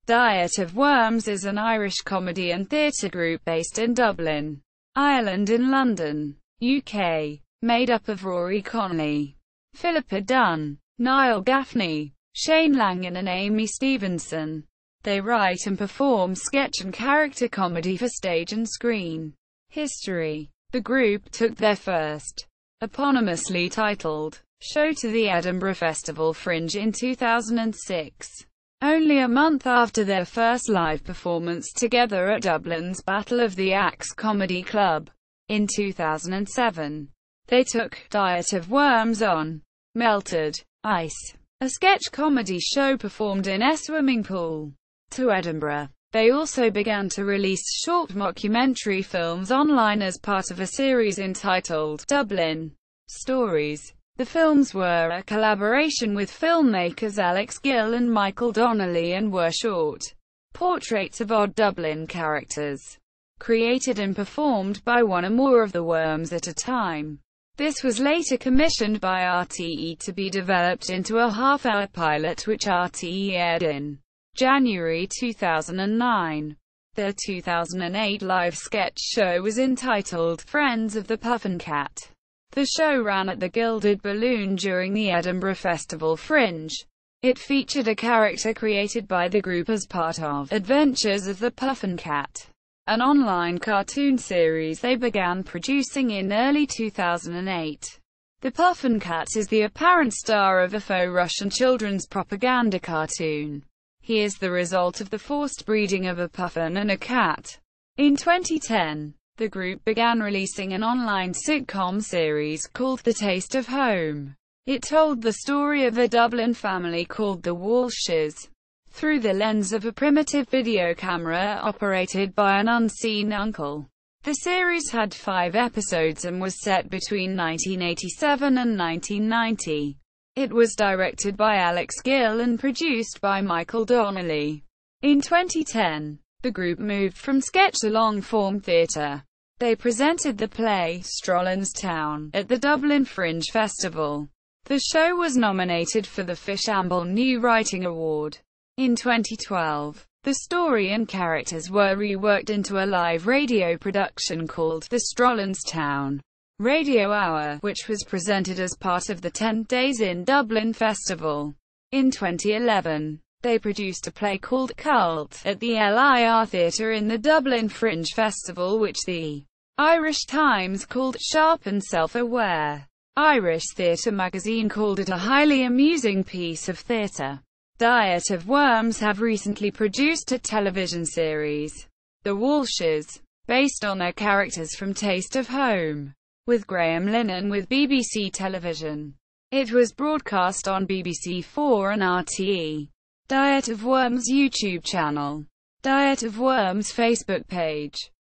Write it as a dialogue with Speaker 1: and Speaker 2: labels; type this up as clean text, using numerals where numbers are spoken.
Speaker 1: Diet of Worms is an Irish comedy and theatre group based in Dublin, Ireland and London, UK, made up of Rory Connolly, Philippa Dunne, Niall Gaffney, Shane Langan and Amy Stephenson. They write and perform sketch and character comedy for stage and screen. History. The group took their first, eponymously titled, show to the Edinburgh Festival Fringe in 2006. Only a month after their first live performance together at Dublin's Battle of the Axe Comedy Club. In 2007, they took Diet of Worms on Melted Ice, a sketch comedy show performed in a swimming pool, to Edinburgh. They also began to release short mockumentary films online as part of a series entitled Dublin Stories. The films were a collaboration with filmmakers Alex Gill and Michael Donnelly and were short portraits of odd Dublin characters, created and performed by one or more of the Worms at a time. This was later commissioned by RTE to be developed into a half-hour pilot which RTE aired in January 2009. The 2008 live sketch show was entitled Friends of the Puffin Cat. The show ran at the Gilded Balloon during the Edinburgh Festival Fringe. It featured a character created by the group as part of Adventures of the Puffin Cat, an online cartoon series they began producing in early 2008. The Puffin Cat is the apparent star of a faux Russian children's propaganda cartoon. He is the result of the forced breeding of a puffin and a cat. In 2010, the group began releasing an online sitcom series called The Taste of Home. It told the story of a Dublin family called the Walshes, through the lens of a primitive video camera operated by an unseen uncle. The series had 5 episodes and was set between 1987 and 1990. It was directed by Alex Gill and produced by Michael Donnelly. In 2010, the group moved from sketch to long-form theatre. They presented the play, Strollins at the Dublin Fringe Festival. The show was nominated for the Fishamble New Writing Award. In 2012, the story and characters were reworked into a live radio production called the Strollins Radio Hour, which was presented as part of the 10 Days in Dublin Festival. In 2011, they produced a play called Cult at the LIR Theatre in the Dublin Fringe Festival, which the Irish Times called sharp and self-aware. Irish Theatre magazine called it a highly amusing piece of theatre. Diet of Worms have recently produced a television series, The Walshes, based on their characters from Taste of Home, with Graham Linehan with BBC Television. It was broadcast on BBC4 and RTE. Diet of Worms YouTube channel. Diet of Worms Facebook page.